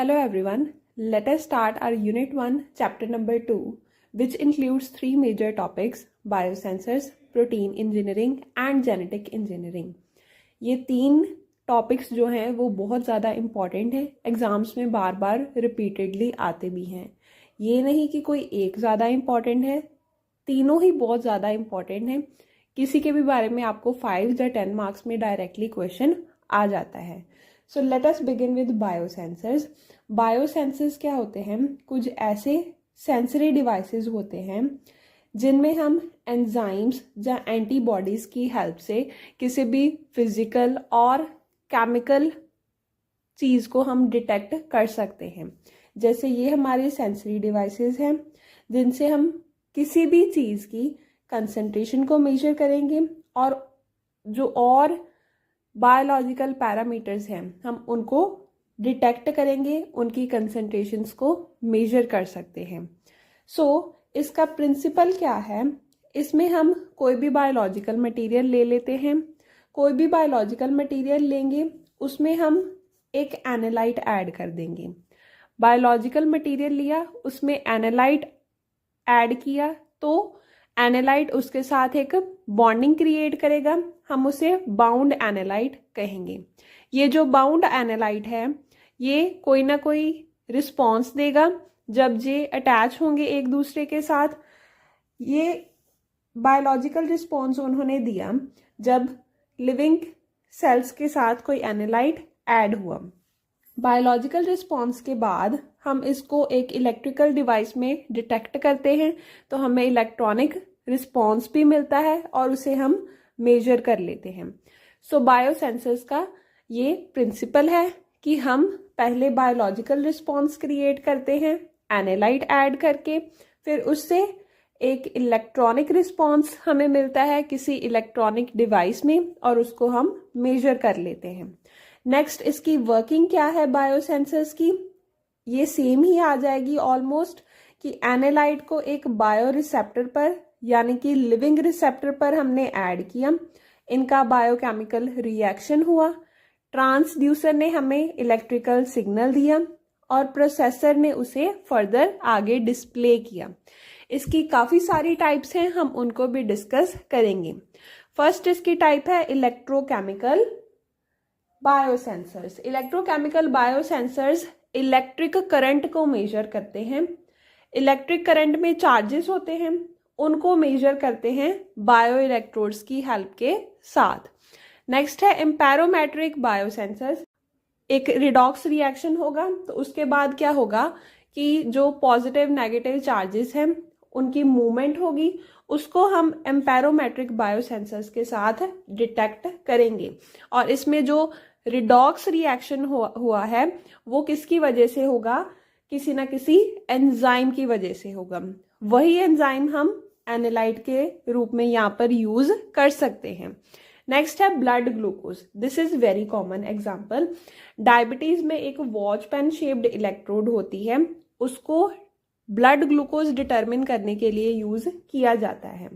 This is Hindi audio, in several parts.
Hello everyone, let us start our Unit 1, Chapter number 2, which includes three major topics: biosensors, protein engineering and genetic engineering. ये तीन टॉपिक्स जो हैं वो बहुत ज़्यादा इम्पॉर्टेंट है, एग्ज़ाम्स में बार बार रिपीटेडली आते भी हैं. ये नहीं कि कोई एक ज़्यादा इम्पॉर्टेंट है, तीनों ही बहुत ज़्यादा इम्पॉर्टेंट हैं. किसी के भी बारे में आपको 5 या 10 मार्क्स में डायरेक्टली क्वेश्चन आ जाता है. So let us begin with biosensors. Biosensors क्या होते हैं? कुछ ऐसे सेंसरी डिवाइसेस होते हैं जिनमें हम एंजाइम्स या एंटीबॉडीज़ की हेल्प से किसी भी फिजिकल और केमिकल चीज़ को हम डिटेक्ट कर सकते हैं. जैसे ये हमारे सेंसरी डिवाइसेस हैं जिनसे हम किसी भी चीज़ की कंसंट्रेशन को मेजर करेंगे और जो और बायोलॉजिकल पैरामीटर्स हैं हम उनको डिटेक्ट करेंगे, उनकी कंसंट्रेशंस को मेजर कर सकते हैं. इसका प्रिंसिपल क्या है? इसमें हम कोई भी बायोलॉजिकल मटेरियल ले लेते हैं. कोई भी बायोलॉजिकल मटेरियल लेंगे, उसमें हम एक एनालाइट ऐड कर देंगे. बायोलॉजिकल मटेरियल लिया, उसमें एनालाइट ऐड किया, तो एनालाइट उसके साथ एक बॉन्डिंग क्रिएट करेगा. हम उसे बाउंड एनालाइट कहेंगे. ये जो बाउंड एनालाइट है ये कोई ना कोई रिस्पॉन्स देगा जब ये अटैच होंगे एक दूसरे के साथ. ये बायोलॉजिकल रिस्पॉन्स उन्होंने दिया जब लिविंग सेल्स के साथ कोई एनालाइट ऐड हुआ. बायोलॉजिकल रिस्पॉन्स के बाद हम इसको एक इलेक्ट्रिकल डिवाइस में डिटेक्ट करते हैं, तो हमें इलेक्ट्रॉनिक रिस्पॉन्स भी मिलता है और उसे हम मेजर कर लेते हैं. बायोसेंसर्स का ये प्रिंसिपल है कि हम पहले बायोलॉजिकल रिस्पॉन्स क्रिएट करते हैं एनालाइट ऐड करके, फिर उससे एक इलेक्ट्रॉनिक रिस्पॉन्स हमें मिलता है किसी इलेक्ट्रॉनिक डिवाइस में और उसको हम मेजर कर लेते हैं. नेक्स्ट, इसकी वर्किंग क्या है बायोसेंसर्स की? ये सेम ही आ जाएगी ऑलमोस्ट कि एनालाइट को एक बायो रिसेप्टर पर यानी कि लिविंग रिसेप्टर पर हमने ऐड किया, इनका बायोकेमिकल रिएक्शन हुआ, ट्रांसड्यूसर ने हमें इलेक्ट्रिकल सिग्नल दिया और प्रोसेसर ने उसे फर्दर आगे डिस्प्ले किया. इसकी काफ़ी सारी टाइप्स हैं, हम उनको भी डिस्कस करेंगे. फर्स्ट इसकी टाइप है electrochemical biosensors. Electrochemical biosensors electric current को मेजर करते हैं. इलेक्ट्रिक करंट में चार्जेस होते हैं, उनको मेजर करते हैं बायो इलेक्ट्रोड्स की हेल्प के साथ. नेक्स्ट है एम्पेरोमेट्रिक बायोसेंसर्स. एक रिडॉक्स रिएक्शन होगा, तो उसके बाद क्या होगा कि जो पॉजिटिव नेगेटिव चार्जेस हैं उनकी मूवमेंट होगी, उसको हम एम्पेरोमेट्रिक बायोसेंसर्स के साथ डिटेक्ट करेंगे. और इसमें जो रिडॉक्स रिएक्शन हुआ है वो किसकी वजह से होगा? किसी ना किसी एंजाइम की वजह से होगा. वही एंजाइम हम एनालाइट के रूप में यहाँ पर यूज कर सकते हैं. नेक्स्ट है blood glucose. This is very common example. Diabetes में एक वॉच पेन शेप्ड इलेक्ट्रोड होती है, उसको ब्लड ग्लूकोज डिटरमिन करने के लिए यूज किया जाता है.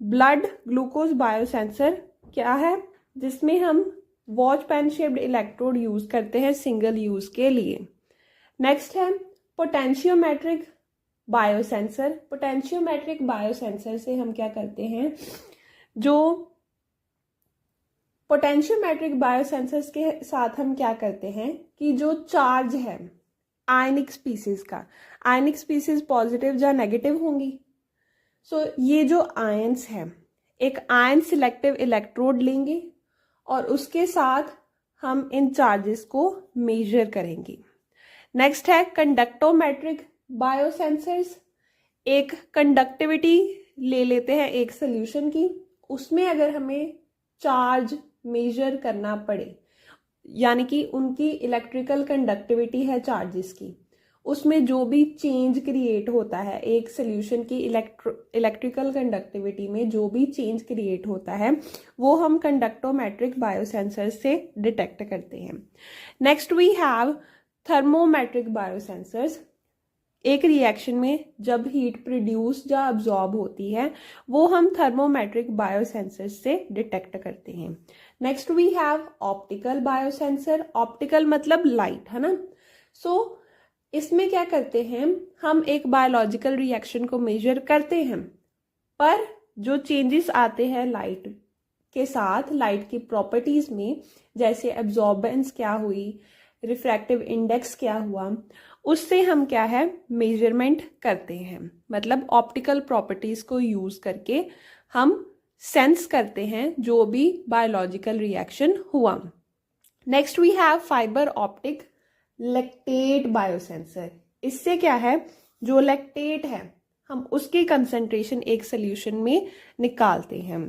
ब्लड ग्लूकोज बायोसेंसर क्या है? जिसमें हम watch pen shaped electrode use करते हैं सिंगल यूज के लिए. नेक्स्ट है पोटेंशियोमेट्रिक बायोसेंसर. पोटेंशियोमेट्रिक बायोसेंसर से हम क्या करते हैं? जो पोटेंशियोमेट्रिक बायोसेंसर्स के साथ हम क्या करते हैं कि जो चार्ज है आयनिक स्पीसीज का, आयनिक स्पीसीज पॉजिटिव या नेगेटिव होंगी. ये जो आयंस है, एक आयन सिलेक्टिव इलेक्ट्रोड लेंगे और उसके साथ हम इन चार्जेस को मेजर करेंगे. नेक्स्ट है कंडक्टोमेट्रिक बायोसेंसर्स. एक कंडक्टिविटी ले लेते हैं एक सोल्यूशन की, उसमें अगर हमें चार्ज मेजर करना पड़े यानी कि उनकी इलेक्ट्रिकल कंडक्टिविटी है चार्जेस की, उसमें जो भी चेंज क्रिएट होता है एक सोल्यूशन की इलेक्ट्रिकल कंडक्टिविटी में जो भी चेंज क्रिएट होता है वो हम कंडक्टोमेट्रिक बायोसेंसर्स से डिटेक्ट करते हैं. Next we have thermometric biosensors. एक रिएक्शन में जब हीट प्रोड्यूस या अब्जॉर्ब होती है वो हम थर्मोमेट्रिक बायोसेंसर्स से डिटेक्ट करते हैं। Next we have optical biosensor. Optical मतलब लाइट, है ना। सो इसमें क्या करते हैं, हम एक बायोलॉजिकल रिएक्शन को मेजर करते हैं, पर जो चेंजेस आते हैं लाइट के साथ, लाइट की प्रॉपर्टीज में, जैसे एब्जॉर्बेंस क्या हुई, रिफ्रैक्टिव इंडेक्स क्या हुआ, उससे हम क्या है मेजरमेंट करते हैं। मतलब ऑप्टिकल प्रॉपर्टीज को यूज करके हम सेंस करते हैं जो भी बायोलॉजिकल रिएक्शन हुआ। Next we have fibre optic lactate biosensor. इससे क्या है, जो लैक्टेट है हम उसकी कंसंट्रेशन एक सोल्यूशन में निकालते हैं।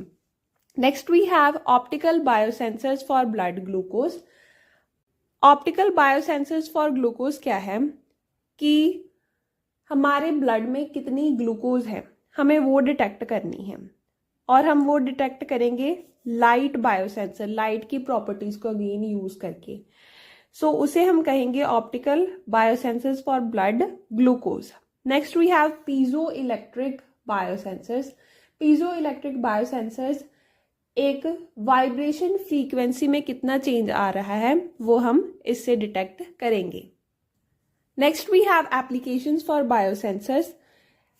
Next we have optical biosensors for blood glucose. Optical biosensors for glucose क्या है कि हमारे ब्लड में कितनी ग्लूकोज है हमें वो डिटेक्ट करनी है, और हम वो डिटेक्ट करेंगे लाइट बायोसेंसर, लाइट की प्रॉपर्टीज को अगेन यूज करके। सो उसे हम कहेंगे optical biosensors for blood glucose. Next we have piezoelectric biosensors. Piezoelectric biosensors एक वाइब्रेशन फ्रीक्वेंसी में कितना चेंज आ रहा है वो हम इससे डिटेक्ट करेंगे। Next we have applications for biosensors.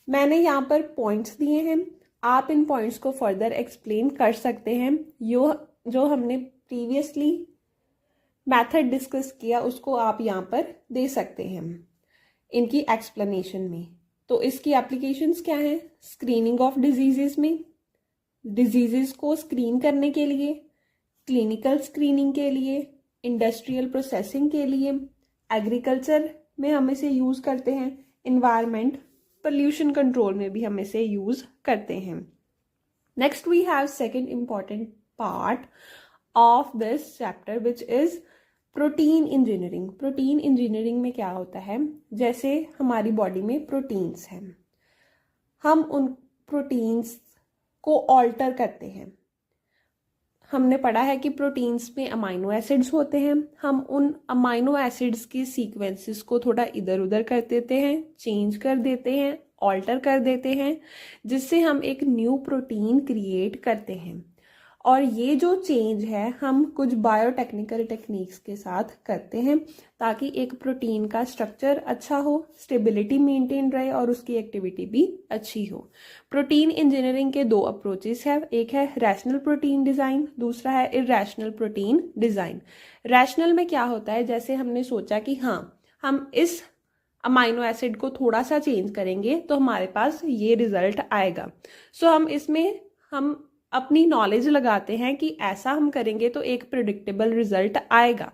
मैंने यहाँ पर पॉइंट्स दिए हैं, आप इन पॉइंट्स को फर्दर एक्सप्लेन कर सकते हैं। जो हमने प्रीवियसली मेथड डिस्कस किया उसको आप यहाँ पर दे सकते हैं इनकी एक्सप्लेनेशन में। तो इसकी एप्लीकेशंस क्या हैं, स्क्रीनिंग ऑफ डिजीजेस में, डिजीजेस को स्क्रीन करने के लिए, क्लिनिकल स्क्रीनिंग के लिए, इंडस्ट्रियल प्रोसेसिंग के लिए, एग्रीकल्चर में हम इसे यूज करते हैं, इन्वायरमेंट पोल्यूशन कंट्रोल में भी हम इसे यूज करते हैं। Next we have second important part of this chapter which is protein engineering. Protein engineering में क्या होता है, जैसे हमारी बॉडी में प्रोटीन्स हैं, हम उन प्रोटीन्स को ऑल्टर करते हैं। हमने पढ़ा है कि प्रोटीन्स में अमाइनो एसिड्स होते हैं, हम उन अमाइनो एसिड्स की सीक्वेंसेस को थोड़ा इधर उधर कर देते हैं, चेंज कर देते हैं, ऑल्टर कर देते हैं, जिससे हम एक न्यू प्रोटीन क्रिएट करते हैं। और ये जो चेंज है हम कुछ बायोटेक्निकल टेक्निक्स के साथ करते हैं ताकि एक प्रोटीन का स्ट्रक्चर अच्छा हो, स्टेबिलिटी मेंटेन रहे और उसकी एक्टिविटी भी अच्छी हो। प्रोटीन इंजीनियरिंग के दो अप्रोचेस है, एक है रैशनल प्रोटीन डिजाइन, दूसरा है इरैशनल प्रोटीन डिजाइन। रैशनल में क्या होता है, जैसे हमने सोचा कि हाँ हम इस अमाइनो एसिड को थोड़ा सा चेंज करेंगे तो हमारे पास ये रिजल्ट आएगा। सो हम अपनी नॉलेज लगाते हैं कि ऐसा हम करेंगे तो एक प्रिडिक्टेबल रिजल्ट आएगा।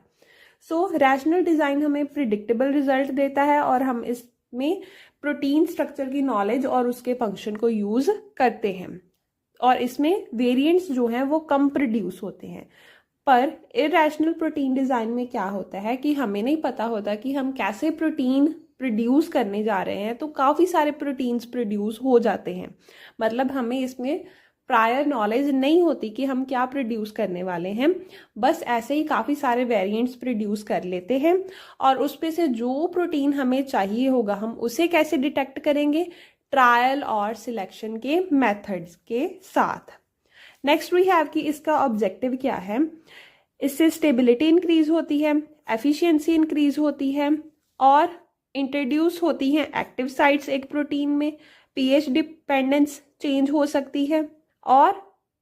सो रैशनल डिजाइन हमें प्रिडिक्टेबल रिजल्ट देता है और हम इसमें प्रोटीन स्ट्रक्चर की नॉलेज और उसके फंक्शन को यूज करते हैं, और इसमें वेरिएंट्स जो हैं वो कम प्रोड्यूस होते हैं। पर इरैशनल प्रोटीन डिजाइन में क्या होता है कि हमें नहीं पता होता कि हम कैसे प्रोटीन प्रोड्यूस करने जा रहे हैं, तो काफी सारे प्रोटीन्स प्रोड्यूस हो जाते हैं। मतलब हमें इसमें प्रायर नॉलेज नहीं होती कि हम क्या प्रोड्यूस करने वाले हैं, बस ऐसे ही काफ़ी सारे वेरिएंट्स प्रोड्यूस कर लेते हैं, और उस पे से जो प्रोटीन हमें चाहिए होगा हम उसे कैसे डिटेक्ट करेंगे, ट्रायल और सिलेक्शन के मेथड्स के साथ। नेक्स्ट वी हैव कि इसका ऑब्जेक्टिव क्या है, इससे स्टेबिलिटी इंक्रीज होती है, एफिशिएंसी इंक्रीज होती है, और इंट्रोड्यूस होती हैं एक्टिव साइट्स एक प्रोटीन में, पीएच डिपेंडेंस चेंज हो सकती है, और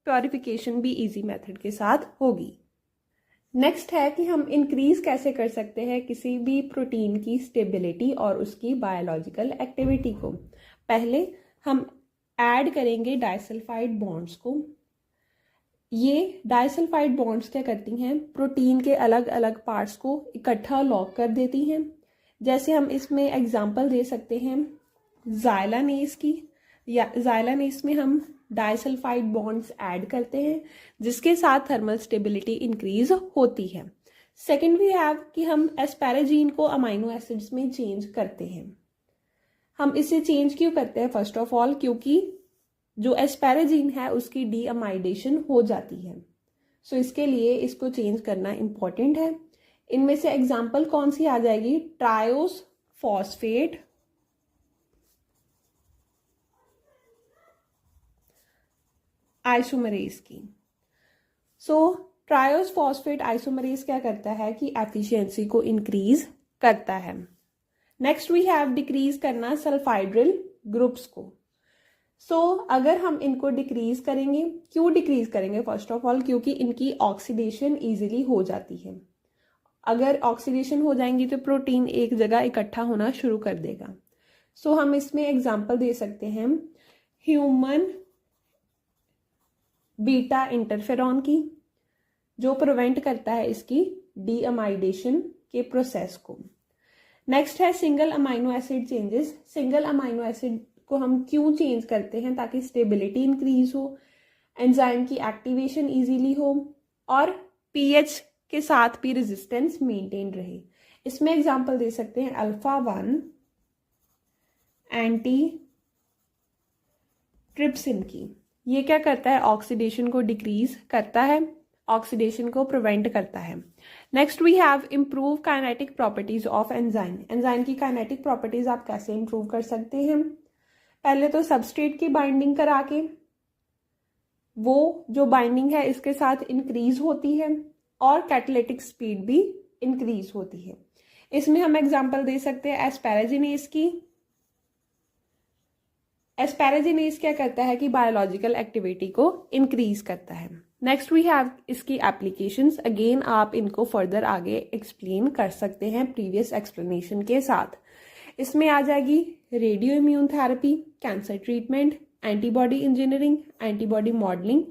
प्योरिफिकेशन भी इजी मेथड के साथ होगी। नेक्स्ट है कि हम इंक्रीज कैसे कर सकते हैं किसी भी प्रोटीन की स्टेबिलिटी और उसकी बायोलॉजिकल एक्टिविटी को। पहले हम ऐड करेंगे डाइसल्फाइड बॉन्ड्स को। ये डाइसल्फाइड बॉन्ड्स क्या करती हैं, प्रोटीन के अलग अलग पार्ट्स को इकट्ठा लॉक कर देती हैं। जैसे हम इसमें एग्जांपल दे सकते हैं ज़ाइलानेस की, या ज़ाइलानेस में हम डाइसल्फाइड बॉन्ड्स ऐड करते हैं जिसके साथ थर्मल स्टेबिलिटी इंक्रीज होती है। सेकेंड वी हैव कि हम एस्पैराजीन को अमाइनो एसिड्स में चेंज करते हैं। हम इसे चेंज क्यों करते हैं, फर्स्ट ऑफ ऑल क्योंकि जो एस्पैराजीन है उसकी डीअमाइडेशन हो जाती है। सो इसके लिए इसको चेंज करना इंपॉर्टेंट है। इनमें से एग्जाम्पल कौन सी आ जाएगी, ट्रायोस फॉस्फेट, आइसोमरेज की। सो ट्रायोस फॉस्फेट आइसोमरेज क्या करता है कि एफिशिएंसी को इंक्रीज करता है। नेक्स्ट वी हैव डिक्रीज करना सल्फाइड्रिल ग्रुप्स को। अगर हम इनको डिक्रीज करेंगे, क्यों डिक्रीज करेंगे? फर्स्ट ऑफ ऑल क्योंकि इनकी ऑक्सीडेशन इजीली हो जाती है। अगर ऑक्सीडेशन हो जाएंगी तो प्रोटीन एक जगह इकट्ठा होना शुरू कर देगा। हम इसमें एग्जांपल दे सकते हैं ह्यूमन बीटा इंटरफेरॉन की, जो प्रिवेंट करता है इसकी डीअमाइडेशन के प्रोसेस को। नेक्स्ट है single amino acid changes. Single amino acid को हम क्यों चेंज करते हैं? ताकि स्टेबिलिटी इंक्रीज हो, एंजाइम की एक्टिवेशन इजीली हो और पीएच के साथ भी रेजिस्टेंस मेंटेन रहे। इसमें एग्जांपल दे सकते हैं अल्फा 1 एंटी ट्रिप्सिन की। ये क्या करता है? ऑक्सीडेशन को डिक्रीज करता है, ऑक्सीडेशन को प्रिवेंट करता है। Next we have improve kinetic properties of enzyme. Enzyme की काइनेटिक प्रॉपर्टीज आप कैसे इंप्रूव कर सकते हैं? पहले तो सबस्ट्रेट की बाइंडिंग करा के, वो जो बाइंडिंग है इसके साथ इंक्रीज होती है और कैटालिटिक स्पीड भी इंक्रीज होती है। इसमें हम एग्जांपल दे सकते हैं एस्पैराजिनेज की। एस्पैराजिनेज क्या करता है कि बायोलॉजिकल एक्टिविटी को इंक्रीज करता है। नेक्स्ट वी हैव इसकी एप्लीकेशंस। अगेन आप इनको फर्दर आगे एक्सप्लेन कर सकते हैं प्रीवियस एक्सप्लेनेशन के साथ। इसमें आ जाएगी radio immune therapy, cancer treatment, antibody engineering, antibody modelling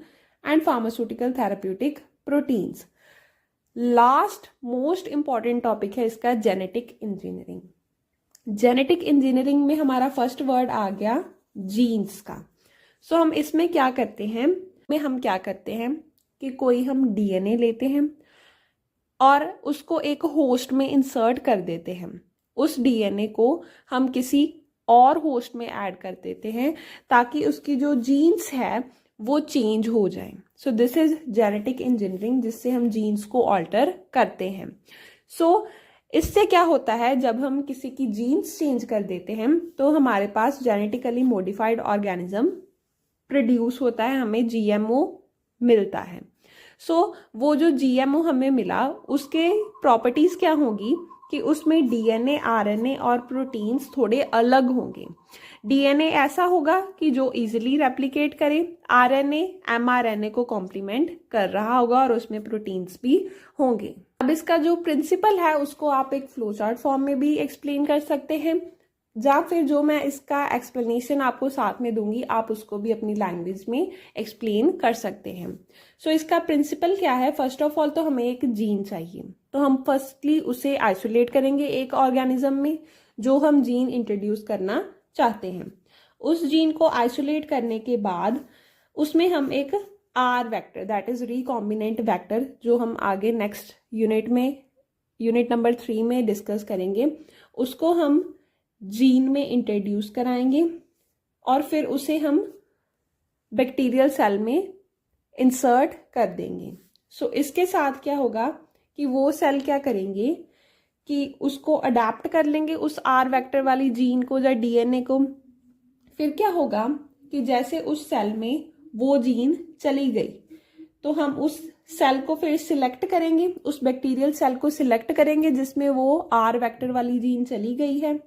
and pharmaceutical therapeutic proteins. Last most important topic है इसका जेनेटिक इंजीनियरिंग। जेनेटिक इंजीनियरिंग में हमारा फर्स्ट वर्ड आ गया जीन्स का। हम इसमें क्या करते हैं? हम क्या करते हैं कि कोई हम डीएनए लेते हैं और उसको एक होस्ट में इंसर्ट कर देते हैं। उस डीएनए को हम किसी और होस्ट में ऐड कर देते हैं ताकि उसकी जो जीन्स है वो चेंज हो जाए। दिस इज जेनेटिक इंजीनियरिंग, जिससे हम जीन्स को ऑल्टर करते हैं। इससे क्या होता है, जब हम किसी की जीन्स चेंज कर देते हैं तो हमारे पास जेनेटिकली मॉडिफाइड ऑर्गेनिज्म प्रोड्यूस होता है, हमें जीएमओ मिलता है। वो जो जीएमओ हमें मिला उसके प्रॉपर्टीज क्या होगी कि उसमें डीएनए, आरएनए और प्रोटीन्स थोड़े अलग होंगे। डीएनए ऐसा होगा कि जो इजीली रेप्लिकेट करे, आरएनए एमआरएनए को कॉम्प्लीमेंट कर रहा होगा और उसमें प्रोटीन्स भी होंगे। अब इसका जो प्रिंसिपल है उसको आप एक फ्लो चार्ट फॉर्म में भी एक्सप्लेन कर सकते हैं, या फिर जो मैं इसका एक्सप्लेनेशन आपको साथ में दूंगी आप उसको भी अपनी लैंग्वेज में एक्सप्लेन कर सकते हैं। इसका प्रिंसिपल क्या है? फर्स्ट ऑफ ऑल तो हमें एक जीन चाहिए, तो हम फर्स्टली उसे आइसोलेट करेंगे एक ऑर्गेनिज्म में जो हम जीन इंट्रोड्यूस करना चाहते हैं। उस जीन को आइसोलेट करने के बाद उसमें हम एक R vector, that is recombinant vector, जो हम आगे नेक्स्ट यूनिट में, यूनिट नंबर 3 में डिस्कस करेंगे, उसको हम जीन में इंट्रोड्यूस कराएंगे और फिर उसे हम बैक्टीरियल सेल में इंसर्ट कर देंगे। इसके साथ क्या होगा कि वो सेल क्या करेंगे कि उसको अडेप्ट कर लेंगे उस आर वेक्टर वाली जीन को या डीएनए को। फिर क्या होगा कि जैसे उस सेल में वो जीन चली गई तो हम उस सेल को फिर सिलेक्ट करेंगे, उस बैक्टीरियल सेल को सिलेक्ट करेंगे जिसमें वो आर वेक्टर वाली जीन चली गई है,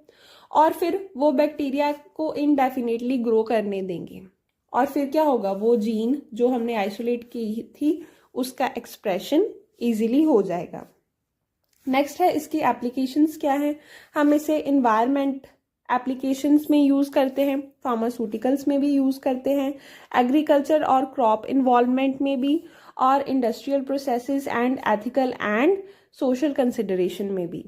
और फिर वो बैक्टीरिया को इनडेफिनेटली ग्रो करने देंगे। और फिर क्या होगा, वो जीन जो हमने आइसोलेट की थी उसका एक्सप्रेशन इजीली हो जाएगा। नेक्स्ट है इसकी एप्लीकेशंस क्या है। हम इसे इन्वायरमेंट एप्लीकेशंस में यूज़ करते हैं, फार्मास्यूटिकल्स में भी यूज़ करते हैं, एग्रीकल्चर और क्रॉप इन्वॉल्वमेंट में भी, और industrial processes and ethical and social consideration में भी।